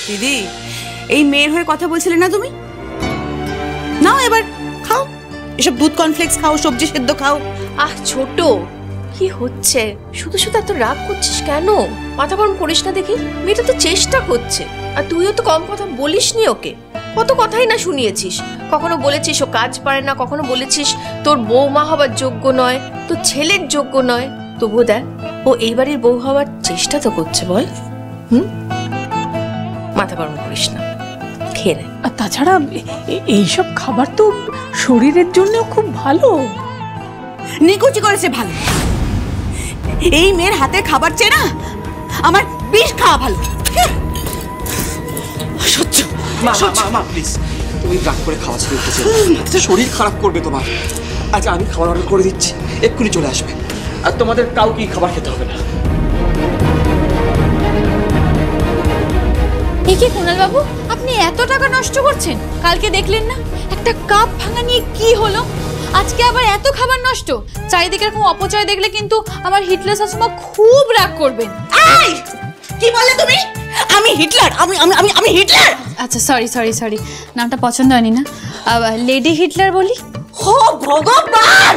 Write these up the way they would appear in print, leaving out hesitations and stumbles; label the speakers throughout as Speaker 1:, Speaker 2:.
Speaker 1: দিদি, এই মেয়ের হয়ে কথা বলছিলে না তুমি? নাও এবার খাও, এসব দুধ কর্নফ্লেক্স খাও, সবজি সেদ্ধ খাও।
Speaker 2: আহ ছোট, কি হচ্ছে? শুধু শুধু এত রাগ করছিস কেন? মাথা গরম করিস না দেখি। মেয়েটা তো চেষ্টা করছে, আর তুইও তো কম কথা বলিসনি ওকে। কত কথাই না শুনিয়েছিস। কখনো বলেছিস ও কাজ পারে না, কখনো বলেছিস তোর বৌমা হবার যোগ্য নয়, তোর ছেলের যোগ্য নয়। তবুও দেখ, ও এই বাড়ির বউ হওয়ার চেষ্টা তো করছে, বল। মাথা গরম করিস না, খেয়ে নে।
Speaker 3: আর তাছাড়া এইসব খাবার তো শরীরের জন্য খুব ভালো।
Speaker 1: নিকুচি করেছে ভালো। এই মেয়ের হাতে খাবার চেয়ে না আমার বিষ খাওয়া ভালো। সহ্য।
Speaker 4: মা প্লিজ, তুমি রাগ করে খাওয়া ছেড়ে উঠেছে, শরীর খারাপ করবে তোমার। আচ্ছা আমি খাবার অর্ডার করে দিচ্ছি, এক্ষুনি চলে আসবে। আর তোমাদের কাউকেই খাবার খেতে হবে না।
Speaker 5: কি কুণাল বাবু, আপনি এত টাকা নষ্ট করছেন? কালকে দেখলেন না একটা কাপ ভাঙা নিয়ে কি হলো? আজকে আবার এত খাবার নষ্ট। চারিদিকে এরকম অপচয় দেখলে কিন্তু আমার হিটলার শাশুমা খুব রাগ করবেন।
Speaker 1: এই কি বললে তুমি? আমি হিটলার? আমি আমি আমি আমি হিটলার?
Speaker 5: আচ্ছা সরি, নামটা পছন্দ হয়নি না, লেডি হিটলার বলি।
Speaker 1: ও ভগবান,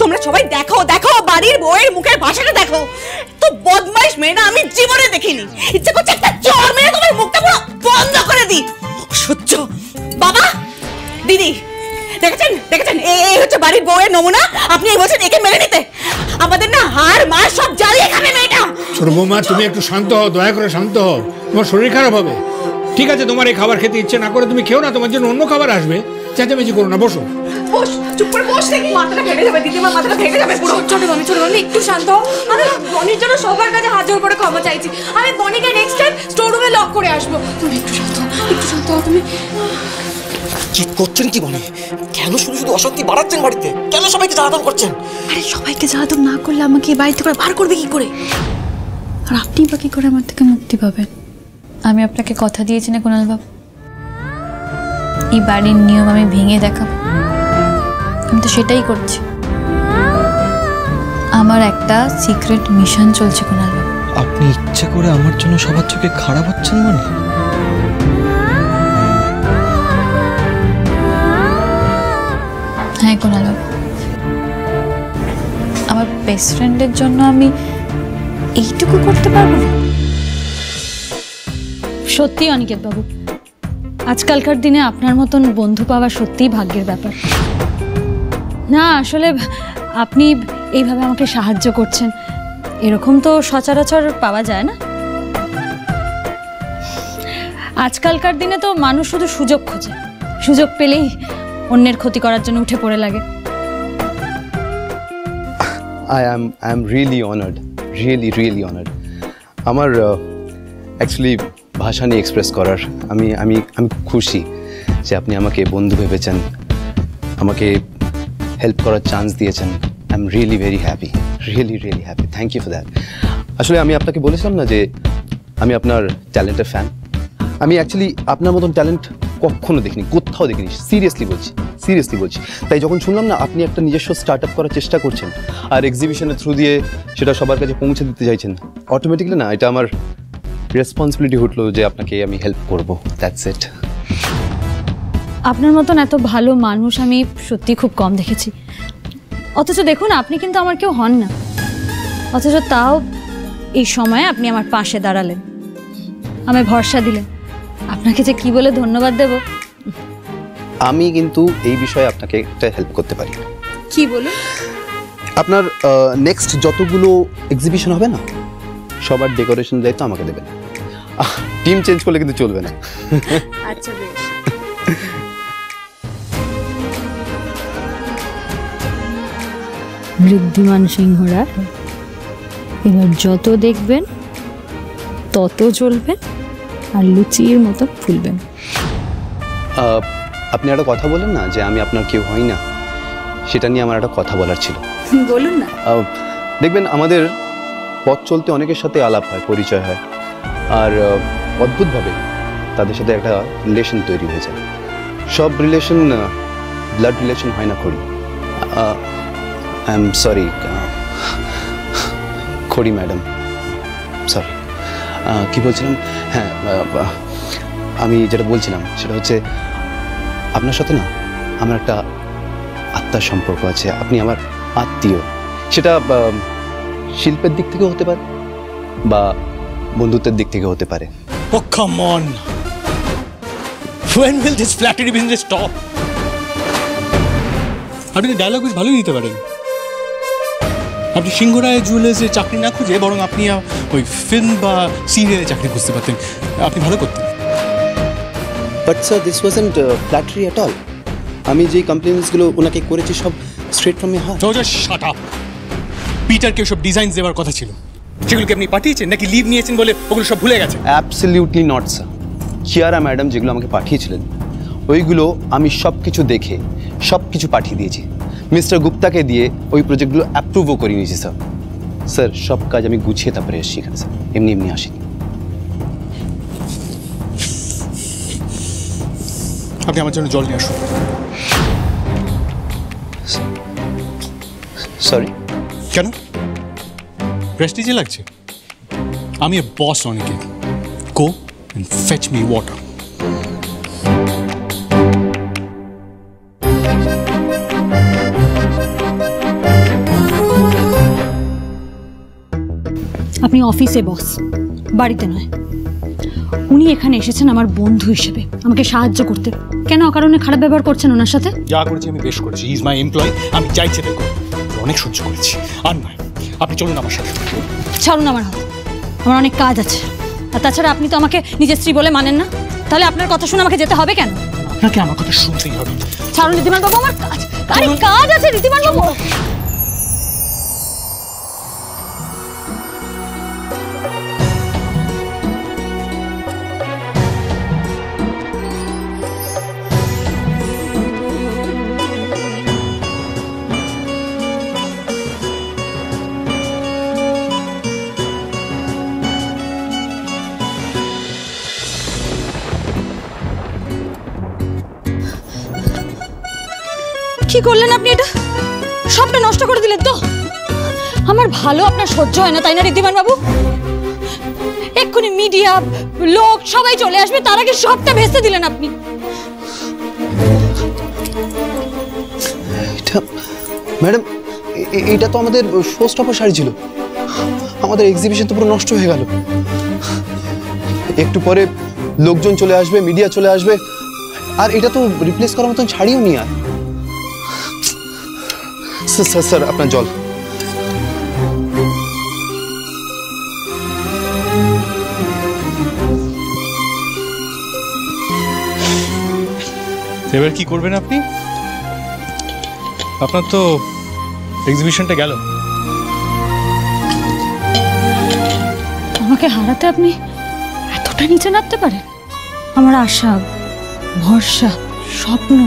Speaker 1: তোমরা সবাই দেখো দেখো, বাড়ির বউয়ের মুখের ভাষাটা দেখো। তো বদমাইশ মেয়ে না আমি জীবনে দেখিনি। ইচ্ছে করছে একটা চড় মেরে তোমার মুখটা পুরো বন্ধ করে দিই। সহ্য। বাবা, দিদি, দেখেছেন এই হচ্ছে বাড়ির বউয়ের নমুনা। আপনি এই বলছেন একে মেরে নিতে? আমাদের না হাড় মার সব জ্বালিয়ে খাবে মেয়েটা।
Speaker 6: ছোট বৌমা, তুমি একটু শান্ত হও, দয়া করে শান্ত হও, তোমার শরীর খারাপ হবে। ঠিক আছে, তোমার এই খাবার খেতে ইচ্ছে না করে তুমি খেও না, তোমার জন্য অন্য খাবার আসবে। চেঁচামেচি করো না, বসো।
Speaker 1: বস, চুপ করে বস দেখি। মাথাটা ভেঙে যাবে দিদিমা, মাথাটা ভেঙে যাবে পুরো।
Speaker 5: ছোট মামি একটু শান্ত হও। আমি বনির জন্য সবার কাছে হাত জোড় করে ক্ষমা চাইছি। আমি বনিকে নেক্সট টাইম স্টোর রুমে লক করে আসবো। তুমি একটু শান্ত হও তুমি।
Speaker 4: কি করছেন কি বলে? কেন শুধু শুধু অশান্তি বাড়াচ্ছেন বাড়িতে? কেন সবাইকে জ্বালাতন করছেন?
Speaker 5: আরে সবাইকে জ্বালাতন না করলে আমাকে এই বাড়িতে করে বার করবে কি করে? আর আপনি বা কি করে আমার থেকে মুক্তি পাবেন? আমি আপনাকে কথা দিয়েছি না কুণাল বাবু, এই বাড়ির নিয়ম আমি ভেঙে দেখাবো। আমি তো সেটাই করছি। আমার একটা সিক্রেট মিশন চলছে কুণাল বাবু।
Speaker 4: আপনি ইচ্ছে করে আমার জন্য সবার চোখে খারাপ হচ্ছেন মানে?
Speaker 5: হ্যাঁ কুণাল বাবু, আমার বেস্ট ফ্রেন্ডের জন্য আমি এইটুকু করতে পারবো না?
Speaker 7: সত্যি অনিকেত বাবু, আজকালকার দিনে আপনার মতন বন্ধু পাওয়া সত্যিই ভাগ্যের ব্যাপার। না আসলে আপনি এইভাবে আমাকে সাহায্য করছেন, এরকম তো সচরাচর পাওয়া যায় না। আজকালকার দিনে তো মানুষ শুধু সুযোগ খোঁজে, সুযোগ পেলেই অন্যের ক্ষতি করার জন্য উঠে পড়ে লাগে।
Speaker 8: I am really honored, really honored. আমার অ্যাকচুয়ালি ভাষা নিয়ে এক্সপ্রেস করার আমি আমি আমি খুশি যে আপনি আমাকে বন্ধু ভেবেছেন, আমাকে হেল্প করার চান্স দিয়েছেন। I am really very happy, really happy. Thank you for that. আসলে আমি আপনাকে বলেছিলাম না যে আমি আপনার ট্যালেন্টের ফ্যান। আমি অ্যাকচুয়ালি আপনার মতন ট্যালেন্ট কখনো দেখিনি, কোথাও দেখিনি। সিরিয়াসলি বলছি। তাই যখন শুনলাম না আপনি একটা নিজস্ব স্টার্ট আপ করার চেষ্টা করছেন আর এক্সিবিশনের থ্রু দিয়ে সেটা সবার কাছে পৌঁছে দিতে চাইছেন, অটোমেটিকলি না এটা আমার রেসপন্সিবিলিটি উঠলো যে আপনাকে আমি হেল্প করব। That's it.
Speaker 7: আপনার মতন এত ভালো মানুষ আমি সত্যি খুব কম দেখেছি। অথচ দেখুন, আপনি কিন্তু আমার কেউ হন না, অথচ তাও এই সময়ে আপনি আমার পাশে দাঁড়ালেন, আমায় ভরসা দিলেন। আপনাকে যে কি বলে ধন্যবাদ দেব।
Speaker 8: আমি কিন্তু এই বিষয়ে আপনাকে একটা হেল্প করতে পারি।
Speaker 7: কি বলুন?
Speaker 8: আপনার নেক্সট যতগুলো এক্সিবিশন হবে না, সবার ডেকোরেশন দায়িত্ব আমাকে দেবেন। টিম চেঞ্জ করলে কিন্তু চলবে না।
Speaker 5: আচ্ছা বেশ।
Speaker 7: ঋদ্ধিমান সিংহরা এবার যত দেখবেন তত চলবেন আর লুচির মতো ফুলবেন।
Speaker 8: আপনি একটা কথা বলেন না যে আমি আপনার কেউ হই না, সেটা নিয়ে আমার একটা কথা বলার ছিল।
Speaker 7: বলুন না।
Speaker 8: দেখবেন আমাদের পথ চলতে অনেকের সাথে আলাপ হয়, পরিচয় হয়, আর অদ্ভুতভাবে তাদের সাথে একটা রিলেশন তৈরি হয়ে যায়। সব রিলেশন ব্লাড রিলেশন হয় না করি। আই এম সরি, খড়ি ম্যাডাম, সরি। কি বলছিলাম, হ্যাঁ আমি যেটা বলছিলাম সেটা হচ্ছে আপনার সাথে না আমার একটা আত্মার সম্পর্ক আছে, আপনি আমার আত্মীয়। সেটা শিল্পের দিক থেকে হতে পারে বা বন্ধুত্বের দিক থেকে হতে পারে।
Speaker 6: Oh, come on. When will this flattery business stop? আপনি ডায়লগ বেশ ভালোই দিতে পারেন। আপনি সিংহরায় জুয়েলার্সে চাকরি না খুঁজে বরং আপনি ওই ফিল্ম বা সিরিয়ালে চাকরি খুঁজতে পারতেন, আপনি ভালো করতেন।
Speaker 8: But sir, this wasn't flattery at all. আমি যে কমপ্লিমেন্টসগুলো ওনাকে করেছি সব straight from my heart.
Speaker 6: So just shut up. পিটারকে সব ডিজাইন দেওয়ার কথা ছিল, সেগুলোকে আপনি পাঠিয়েছেন নাকি লিভ নিয়েছেন বলে ওগুলো সব ভুলে গেছেন?
Speaker 8: Absolutely not sir. Kiara madam যেগুলো আমাকে পাঠিয়েছিলেন ওইগুলো আমি সব কিছু দেখে সব কিছু পাঠিয়ে দিয়েছি। মিস্টার গুপ্তাকে দিয়ে ওই প্রজেক্টগুলো অ্যাপ্রুভও করে নিয়েছি স্যার। স্যার সব কাজ আমি গুছিয়ে তারপরে এসেছি এখানে স্যার, এমনি এমনি আসিনি।
Speaker 6: আপনি আমার জন্য জল নিয়ে আসুন।
Speaker 8: সরি।
Speaker 6: কেন? প্রেস্টিজে লাগছে? আমি বস অনেকে। গো and fetch me water.
Speaker 7: আপনি অফিসে বস, বাড়িতে নয়। উনি এখানে এসেছেন আমার বন্ধু হিসেবে আমাকে সাহায্য করতে, কেন অকারণে খারাপ ব্যবহার করছেন ওনার সাথে?
Speaker 6: যা করেছি আমি বেশ করেছি, ইজ মাই এমপ্লয়ি, আমি চাইছি দেখো অনেক সহ্য করেছি। আর নয়, আপনি চলুন আমার সাথে।
Speaker 7: ছাড়ুন আমার হাত, আমার অনেক কাজ আছে। আর তাছাড়া আপনি তো আমাকে নিজের স্ত্রী বলে মানেন না, তাহলে আপনার কথা শুনে আমাকে যেতে হবে কেন?
Speaker 6: আপনাকে আমার কথা শুনতেই হবে।
Speaker 7: ছাড়ুন ঋদ্ধিমান বাবু, আমার কাজ, আরে কাজ আছে ঋদ্ধিমান বাবু। কি করলেন আপনি? এটা সবটা নষ্ট করে দিলেন তো। আমার ভালো আপনার সহ্য হয় না, তাই না ঋদ্ধিমান বাবু? এক্ষুনি মিডিয়া লোক সবাই চলে আসবে, তার আগে সবটা ভেস্তে দিলেন আপনি।
Speaker 8: ম্যাডাম, এটা তো আমাদের শো স্টপার শাড়ি ছিল, আমাদের এক্সিবিশন তো পুরো নষ্ট হয়ে গেল। একটু পরে লোকজন চলে আসবে, মিডিয়া চলে আসবে, আর এটা তো রিপ্লেস করার মতন শাড়িও নি আর। স্যার স্যার আপনার জল।
Speaker 6: এবার কি করবেন আপনি? আপনার তো এক্সিবিশনটা গেল।
Speaker 7: আমাকে হারাতে আপনি এতটা নিচে নামতে পারেন? আমার আশা, ভরসা, স্বপ্ন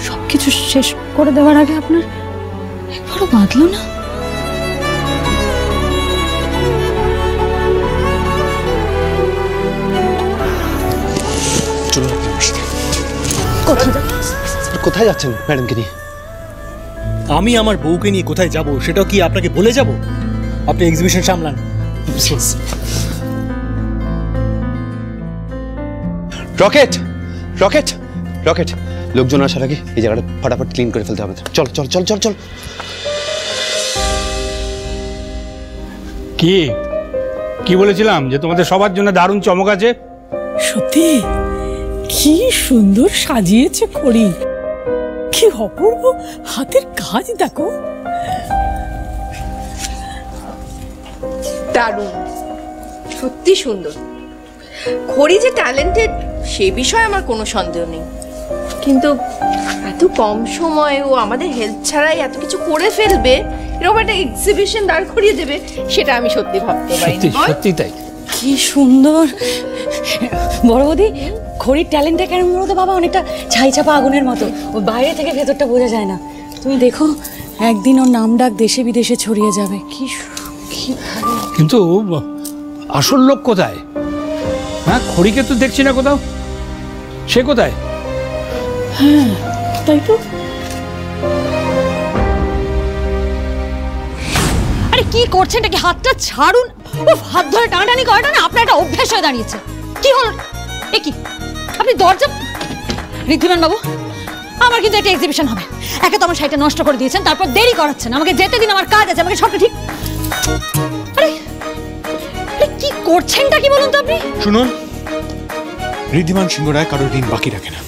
Speaker 7: সবকিছু শেষ করে দেওয়ার আগে আপনার একবারও বাঁধলো না?
Speaker 6: চলুন
Speaker 8: কোথায় যাচ্ছেন ম্যাডামকে নিয়ে?
Speaker 6: আমি আমার বউকে নিয়ে কোথায় যাব সেটাও কি আপনাকে বলে যাব? আপনি এক্সিবিশন সামলান।
Speaker 8: রকেট রকেট রকেট, লোকজন আসার আগে এই জায়গাটা ফটাফট ক্লিন করে ফেলতে হবে। চল চল চল চল চল।
Speaker 6: কি কি বলেছিলাম যে তোমাদের সবার জন্য দারুণ চমক আছে?
Speaker 3: সত্যি কি সুন্দর সাজিয়েছে খড়ি, কি অপূর্ব হাতের কাজ দেখো।
Speaker 2: দারুণ, সত্যি সুন্দর। খড়ি যে ট্যালেন্টেড সে বিষয়ে আমার কোনো সন্দেহ নেই, কিন্তু এত কম সময়ে ও আমাদের হেল্প ছাড়াই এত কিছু করে ফেলবে, এরকম একটা এক্সিবিশন দাঁড় করিয়ে দেবে, সেটা আমি সত্যি ভাবতে পারিনি।
Speaker 6: সত্যি তাই।
Speaker 7: কি সুন্দর। বড় বৌদি, খড়ির ট্যালেন্টটা কেমন বলতো বাবা? অনেকটা ছাই চাপা আগুনের মতো, ও বাইরে থেকে ভেতরটা বোঝা যায় না। তুমি দেখো একদিন ওর নাম ডাক দেশে বিদেশে ছড়িয়ে যাবে। কি
Speaker 6: কিন্তু আসল লোক কোথায়? হ্যাঁ, খড়িকে তো দেখছি না কোথাও, সে কোথায়?
Speaker 3: হ্যাঁ তাই তো।
Speaker 7: আরে কি কি করছেন? এটা কি? হাতটা ছাড়ুন। হাত ধরে টানাটানি করাটা না আপনার একটা অভ্যাস হয়ে দাঁড়িয়েছে। কি হলো? এ কি? আপনি দরজা... ঋদ্ধিমান বাবু, আমার কিন্তু একটা এক্সিবিশন হবে। একে তো আমার শাড়িটা নষ্ট করে দিয়েছেন, তারপর দেরি করাচ্ছেন। আমাকে যেতে দিন, আমার কাজ আছে। আমাকে সবটা ঠিক... আরে কি করছেনটা কি বলুন তো আপনি?
Speaker 6: শুনুন, ঋদ্ধিমান সিংহ রায় কারোর ঋণ বাকি রাখে না।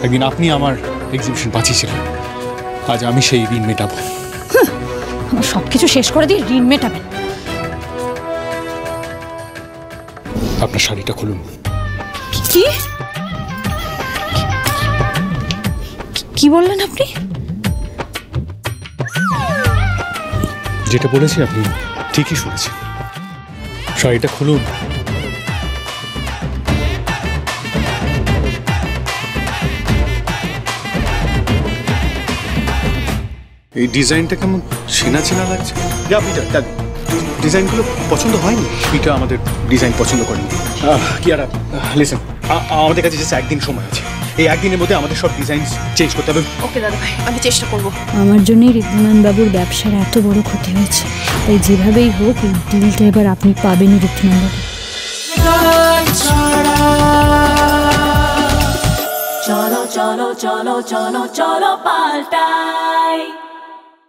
Speaker 6: একদিন আপনি আমার এক্সিবিশন বাঁচিয়েছিলেন, আজ আমি সেই ঋণ মেটাবো।
Speaker 7: আমার সবকিছু শেষ করে দিয়ে ঋণ মেটাবেন?
Speaker 6: আপনার শাড়িটা খুলুন।
Speaker 7: কি কি বললেন আপনি?
Speaker 6: যেটা বলেছি আপনি ঠিকই শুনেছেন। শাড়িটা খুলুন। এই ডিজাইনটা কেমন চেনা চেনা লাগছে। যা পিটার, দেখ ডিজাইনগুলো পছন্দ হয়নি। পিটা আমাদের ডিজাইন পছন্দ করেনি। কি আর লিসেন, আমাদের কাছে জাস্ট একদিন সময় আছে। এই একদিনের মধ্যে আমাদের সব ডিজাইন চেঞ্জ করতে হবে।
Speaker 2: ওকে দাদা ভাই, আমি চেষ্টা করব।
Speaker 7: আমার জন্যই ঋদ্ধিমান বাবুর ব্যবসার এত বড় ক্ষতি হয়েছে, তাই যেভাবেই হোক এই ডিলটা এবার আপনি পাবেনই ঋদ্ধিমান বাবু।
Speaker 9: চলো চলো চলো চলো চলো পাল্টাই।